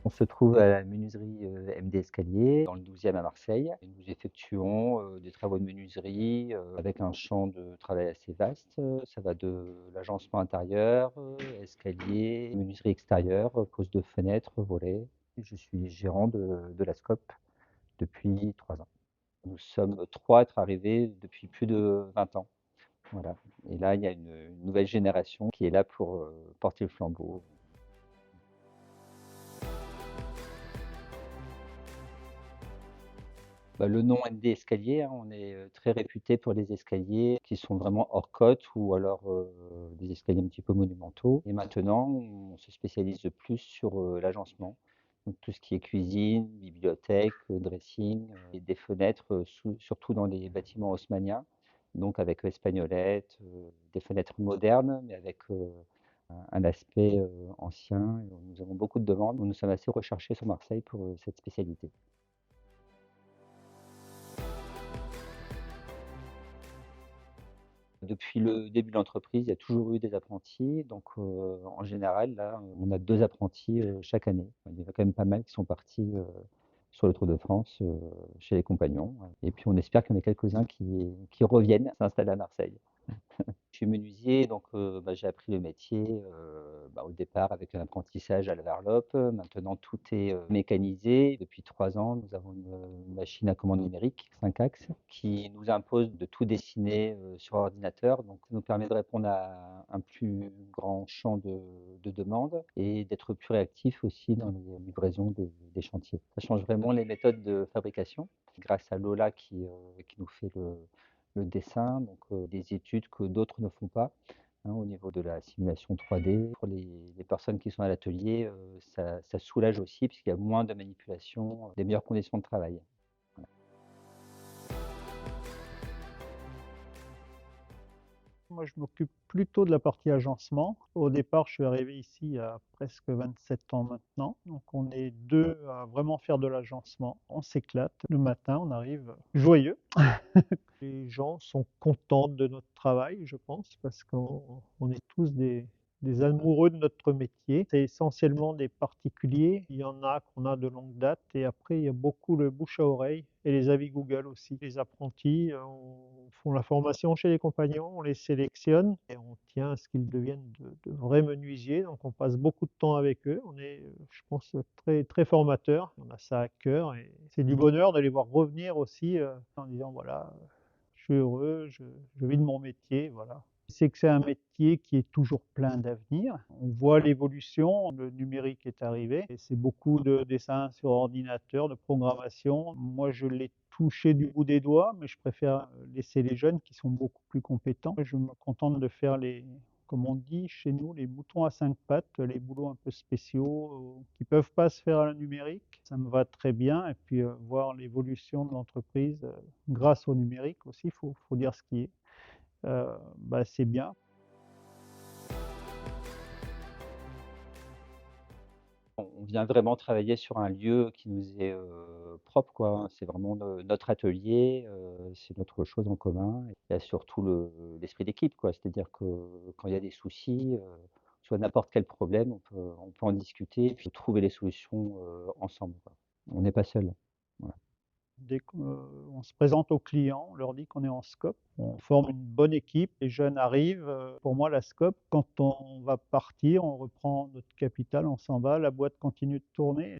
On se trouve à la menuiserie MD Escalier, dans le 12e à Marseille. Et nous effectuons des travaux de menuiserie avec un champ de travail assez vaste. Ça va de l'agencement intérieur, escalier, menuiserie extérieure, pose de fenêtres, volets. Et je suis gérant de la SCOP depuis 3 ans. Nous sommes 3 à être arrivés depuis plus de 20 ans. Voilà. Et là, il y a une nouvelle génération qui est là pour porter le flambeau. Bah, le nom MD Escalier, hein, on est très réputé pour les escaliers qui sont vraiment hors cote ou alors des escaliers un petit peu monumentaux. Et maintenant, on se spécialise de plus sur l'agencement. Donc tout ce qui est cuisine, bibliothèque, dressing, et des fenêtres, surtout dans les bâtiments haussmanniens, donc avec espagnolettes, des fenêtres modernes, mais avec un aspect ancien. Et nous avons beaucoup de demandes. Nous sommes assez recherchés sur Marseille pour cette spécialité. Depuis le début de l'entreprise, il y a toujours eu des apprentis. Donc, en général, là, on a 2 apprentis, chaque année. Il y en a quand même pas mal qui sont partis, sur le Tour de France, chez les compagnons. Et puis on espère qu'il y en a quelques-uns qui reviennent s'installer à Marseille. Je suis menuisier, donc j'ai appris le métier, au départ avec un apprentissage à la varlope. Maintenant tout est, mécanisé. Depuis 3 ans, nous avons une machine à commande numérique 5 axes qui nous impose de tout dessiner, sur ordinateur. Donc ça nous permet de répondre à un plus grand champ de demandes et d'être plus réactif aussi dans les livraisons des chantiers. Ça change vraiment les méthodes de fabrication grâce à Lola qui nous fait le dessin, donc des études que d'autres ne font pas, hein, au niveau de la simulation 3D. Pour les personnes qui sont à l'atelier, ça soulage aussi puisqu'il y a moins de manipulation, des meilleures conditions de travail. Voilà. Moi, je m'occupe plutôt de la partie agencement. Au départ, je suis arrivé ici il y a presque 27 ans maintenant. Donc, on est 2 à vraiment faire de l'agencement. On s'éclate. Le matin, on arrive joyeux. Les gens sont contents de notre travail, je pense, parce qu'on est tous des amoureux de notre métier. C'est essentiellement des particuliers. Il y en a qu'on a de longue date et après, il y a beaucoup le bouche à oreille et les avis Google aussi. Les apprentis font la formation chez les compagnons, on les sélectionne et on tient à ce qu'ils deviennent de vrais menuisiers. Donc, on passe beaucoup de temps avec eux. On est, je pense, très, très formateurs. On a ça à cœur et c'est du bonheur de les voir revenir aussi en disant, voilà, je suis heureux, je vis de mon métier, voilà. C'est que c'est un métier qui est toujours plein d'avenir. On voit l'évolution, le numérique est arrivé et c'est beaucoup de dessins sur ordinateur, de programmation. Moi, je l'ai touché du bout des doigts, mais je préfère laisser les jeunes qui sont beaucoup plus compétents. Je me contente de faire comme on dit chez nous, les moutons à 5 pattes, les boulots un peu spéciaux qui peuvent pas se faire à la numérique. Ça me va très bien et puis voir l'évolution de l'entreprise grâce au numérique aussi, faut dire ce qui est. C'est bien. On vient vraiment travailler sur un lieu qui nous est propre, quoi, hein. C'est vraiment notre atelier, c'est notre chose en commun. Il y a surtout l'esprit d'équipe, quoi. C'est-à-dire que quand il y a des soucis, soit n'importe quel problème, on peut en discuter et puis trouver les solutions ensemble, quoi. On n'est pas seul. Voilà. Dès qu'on se présente aux clients, on leur dit qu'on est en SCOP, on forme une bonne équipe, les jeunes arrivent. Pour moi, la SCOP, quand on va partir, on reprend notre capital, on s'en va, la boîte continue de tourner.